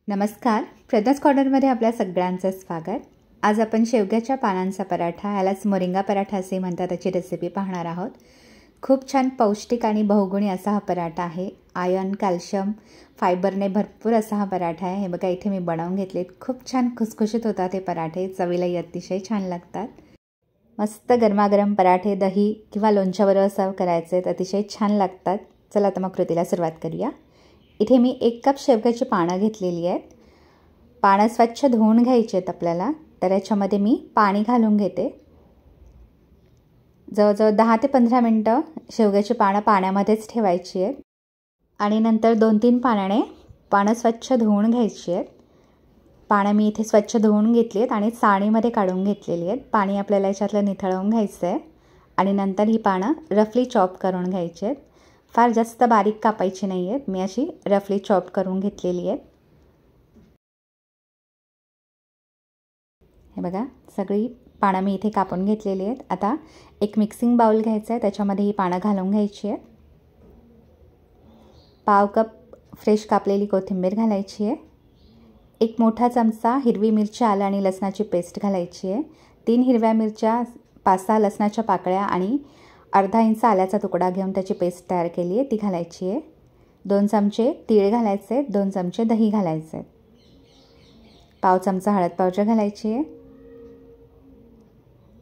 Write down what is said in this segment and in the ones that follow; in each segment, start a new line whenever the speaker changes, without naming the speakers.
नमस्कार, प्रदास कॉर्नरमध्ये आपल्या सगळ्यांचं स्वागत. आज आपण शेवग्याच्या पानांचा पराठा, यालाच मोरिंगा पराठा असे म्हणतात, त्याची रेसिपी पाहणार आहोत. खूप छान पौष्टिक आणि बहुगुणी असा हा पराठा आहे. आयर्न, कॅल्शियम, फायबरने भरपूर असा हा पराठा आहे. हे बघा, इथे मी बनवून घेतलेत. खूप छान खुसखुशीत होतात हे पराठे, चवीलाही अतिशय छान लागतात. मस्त गरमागरम पराठे दही किंवा लोणच्याबरोबर सर्व करायचे, अतिशय छान लागतात. चला तर मग कृतीला सुरुवात करूया. इथे मी 1 कप शेवग्याची पानं घेतलेली आहेत. पानं स्वच्छ धुवून घ्यायची आहेत आपल्याला. तर याच्यामध्ये मी पाणी घालून घेते. जवळजवळ 10 ते 15 मिनटं शेवग्याची पानं पाण्यामध्येच ठेवायची आहेत आणि नंतर 2-3 पाण्याने पानं स्वच्छ धुवून घ्यायची आहेत. पानं मी इथे स्वच्छ धुवून घेतली आहेत आणि चाळणीमध्ये काढून घेतलेली आहेत. पाणी आपल्याला याच्यातलं निथळवून घ्यायचं आहे आणि नंतर ही पानं रफली चॉप करून घ्यायची आहेत. फार जास्त बारीक कापायची नाही आहेत, मी अशी रफली चॉप करून घेतलेली आहेत. हे बघा, सगळी पानं मी इथे कापून घेतलेली आहेत. आता एक मिक्सिंग बाउल घ्यायचा आहे, त्याच्यामध्ये ही पानं घालून घ्यायची आहेत. पाव कप फ्रेश कापलेली कोथिंबीर घालायची आहे. 1 मोठा चमचा हिरवी मिरची, आलं आणि लसणाची पेस्ट घालायची आहे. 3 हिरव्या मिरच्या, 5-6 लसणाच्या पाकळ्या आणि अर्धा इंच आल्याचा तुकडा घेऊन त्याची पेस्ट तयार केली आहे, ती घालायची आहे. 2 चमचे तीळ घालायचे, 2 चमचे दही घालायचे, पाव चमचा हळद पावडर घालायची आहे,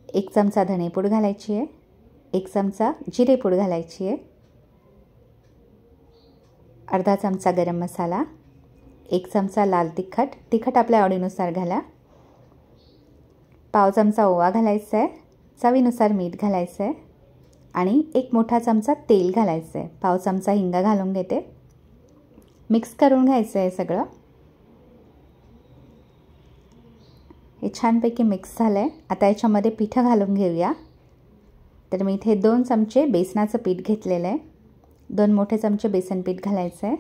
1 चमचा धनेपूड घालायची आहे, 1 चमचा जिरेपूड घालायची आहे, अर्धा चमचा गरम मसाला, 1 चमचा लाल तिखट आपल्या आवडीनुसार घाला, पाव चमचा ओवा घालायचा आहे, चवीनुसार मीठ घालायचं आहे आणि 1 मोठा चमचा तेल घालायचं आहे. पाव चमचा हिंग घालून घेते. मिक्स करून घ्यायचं आहे सगळं. हे छानपैकी मिक्स झालं आहे. आता याच्यामध्ये पिठं घालून घेऊया. तर मी इथे 2 चमचे बेसनाचं पीठ घेतलेलं आहे. 2 मोठे चमचे बेसन पीठ घालायचं आहे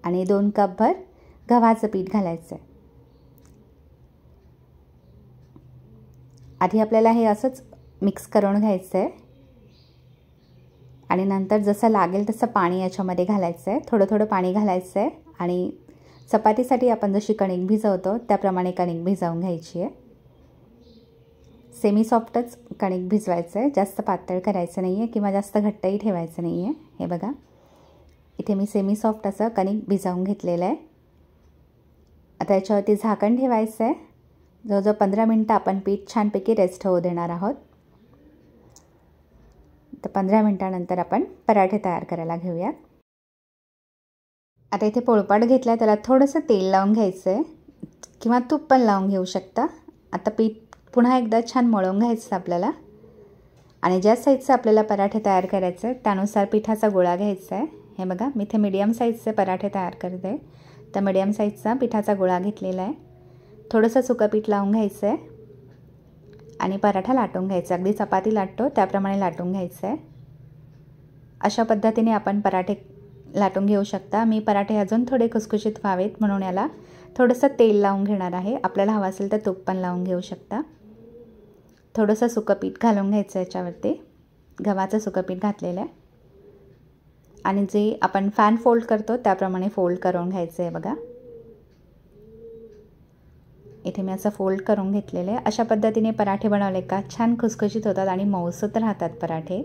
आणि 2 कपभर गव्हाचं पीठ घालायचं आहे. आधी आपल्याला हे असंच मिक्स करून घ्यायचं आहे आणि नंतर जसं लागेल तसं पाणी याच्यामध्ये घालायचं आहे. थोडं थोडं पाणी घालायचं आहे आणि चपातीसाठी आपण जशी कणिक भिजवतो त्याप्रमाणे कणिक भिजवून घ्यायची आहे. सेमी सॉफ्टच कणिक भिजवायचं आहे, जास्त पातळ करायचं नाही आहे किंवा जास्त घट्टही ठेवायचं नाही आहे. हे बघा, इथे मी सेमी सॉफ्ट असं कणिक भिजवून घेतलेलं आहे. आता याच्यावरती झाकण ठेवायचं आहे. जवळजवळ 15 मिनटं आपण पीठ छानपैकी रेस्ट होऊ देणार आहोत. तर 15 मिनटानंतर आपण पराठे तयार करायला घेऊयात. आता इथे पोळपाट घेतला, त्याला थोडंसं तेल लावून घ्यायचं आहे किंवा तूप पण लावून घेऊ शकता. आता पीठ पुन्हा एकदा छान मळून घ्यायचं आपल्याला आणि ज्या साईजचं आपल्याला पराठे तयार करायचं आहे त्यानुसार पिठाचा गोळा घ्यायचा आहे. हे बघा, मी इथे मीडियम साईजचे पराठे तयार करते आहे. तर मीडियम साईजचा पिठाचा गोळा घेतलेला आहे. थोडंसं सुकं पीठ लावून घ्यायचं आहे आणि पराठा लाटून घ्यायचा. अगदी चपाती लाटतो त्याप्रमाणे लाटून घ्यायचं आहे. अशा पद्धतीने आपण पराठे लाटून घेऊ शकता. मी पराठे अजून थोडे खुसखुशीत व्हावेत म्हणून याला थोडंसं तेल लावून घेणार आहे. आपल्याला हवं असेल तर तूप पण लावून घेऊ शकता. थोडंसं सुकं पीठ घालून घ्यायचं याच्यावरती. गव्हाचं सुकं पीठ घातलेलं आहे आणि जे आपण फॅन फोल्ड करतो त्याप्रमाणे फोल्ड करून घ्यायचं आहे. बघा, इथे मी असं फोल्ड करून घेतलेलं आहे. अशा पद्धतीने पराठे बनवले का छान खुसखुशीत होतात आणि मऊसूत राहतात पराठे.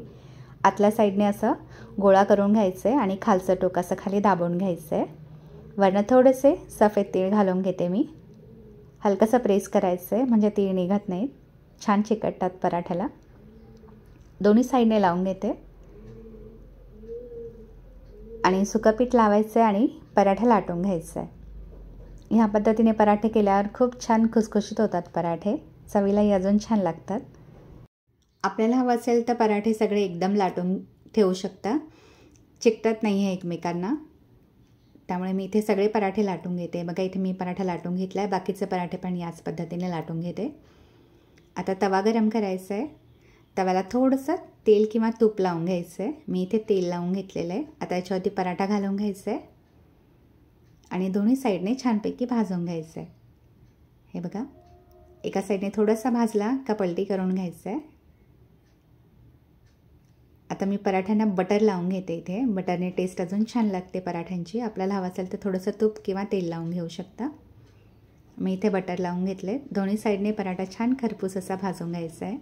आतल्या साईडने असं गोळा करून घ्यायचं आहे आणि खालचं टोक असं खाली दाबून घ्यायचं आहे. वरनं थोडेसे सफेद तीळ घालून घेते मी. हलकंसं प्रेस करायचं आहे म्हणजे तीळ निघत नाहीत, छान चिकटतात पराठ्याला. दोन्ही साईडने लावून घेते आणि सुकं पीठ लावायचं आहे आणि पराठा लाटून घ्यायचं आहे. ह्या पद्धतीने पराठे केल्यावर खूप छान खुसखुशीत होतात पराठे, चवीलाही अजून छान लागतात. आपल्याला हवं असेल तर पराठे सगळे एकदम लाटून ठेवू शकता, चिकटत नाही आहे एकमेकांना. त्यामुळे मी इथे सगळे पराठे लाटून घेते. बघा, इथे मी पराठा लाटून घेतला आहे. बाकीचे पराठे पण याच पद्धतीने लाटून घेते. आता तवा गरम करायचा आहे. तव्याला थोडंसं तेल किंवा तूप लावून घ्यायचं आहे. मी इथे तेल लावून घेतलेलं आहे. आता याच्यावरती पराठा घालून घ्यायचं आहे आणि दोन्ही साईडने छानपैकी भाजून घ्यायचं आहे. हे बघा, एका साईडने थोडासा भाजला का पलटी करून घ्यायचं आहे आता मी पराठ्यांना बटर लावून घेते इथे. बटरने टेस्ट अजून छान लागते पराठ्यांची. आपल्याला हवं असेल तर थोडंसं तूप किंवा तेल लावून घेऊ शकता. मी इथे बटर लावून घेतले. दोन्ही साईडने पराठा छान खरपूस असा भाजून घ्यायचा आहे.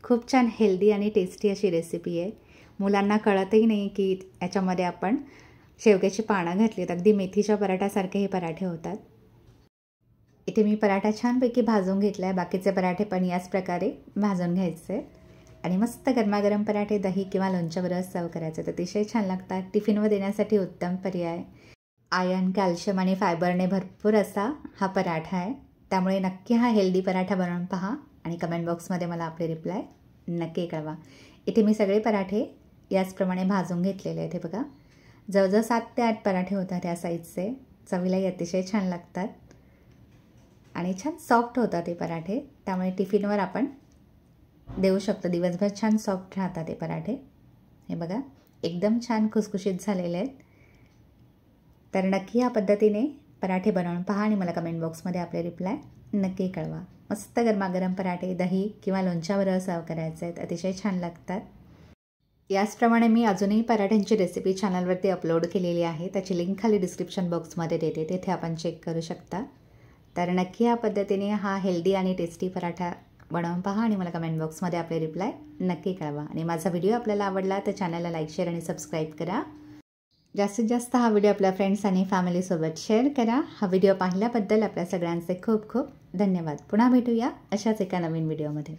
खूप छान हेल्दी आणि टेस्टी अशी रेसिपी आहे. मुलांना कळतही नाही की याच्यामध्ये आपण शेवग्याची पानं घातलीत. अगदी मेथीच्या पराठ्यासारखे हे पराठे होतात. इथे मी पराठा छानपैकी भाजून घेतला आहे. बाकीचे पराठे पण याच प्रकारे भाजून घ्यायचे आणि मस्त गरमागरम पराठे दही किंवा लोणच्याबरोबर सर्व करायचे. तर अतिशय छान लागतात. टिफिनवर देण्यासाठी उत्तम पर्याय. आयर्न, कॅल्शियम आणि फायबरने भरपूर असा हा पराठा आहे. त्यामुळे नक्की हा हेल्दी पराठा बनवून पहा आणि कमेंट बॉक्समध्ये मला आपले रिप्लाय नक्की कळवा. इथे मी सगळे पराठे याचप्रमाणे भाजून घेतलेले आहेत. हे बघा, जवळजवळ 7 ते 8 पराठे होतात या साईजचे. चवीलाही अतिशय छान लागतात आणि छान सॉफ्ट होतात हे पराठे. त्यामुळे टिफिनवर आपण देऊ शकतो. दिवसभर छान सॉफ्ट राहतात हे पराठे. हे बघा, एकदम छान खुसखुशीत झालेले आहेत. तर नक्की या पद्धतीने पराठे बनवून पहा आणि मला कमेंट बॉक्समध्ये आपले रिप्लाय नक्की कळवा. मस्त गरमागरम पराठे दही किंवा लोणच्याबरोबर सर्व करायचे आहेत. अतिशय छान लागतात. याचप्रमाणे मी अजूनही पराठ्यांची रेसिपी चॅनलवरती अपलोड केलेली आहे. त्याची लिंक खाली डिस्क्रिप्शन बॉक्समध्ये देते. तिथे आपण चेक करू शकता. तर नक्की या पद्धतीने हा हेल्दी आणि टेस्टी पराठा बनवून पहा आणि मला कमेंट बॉक्समध्ये आपले रिप्लाय नक्की कळवा. आणि माझा व्हिडिओ आपल्याला आवडला तर चॅनलला लाईक, शेअर आणि सबस्क्राईब करा. जास्तीत जास्त हा व्हिडिओ आपल्या फ्रेंड्स आणि फॅमिलीसोबत शेअर करा. हा व्हिडिओ पाहिल्याबद्दल आपल्या सगळ्यांचे खूप खूप धन्यवाद. पुन्हा भेटूया अशाच एका नवीन व्हिडिओमध्ये.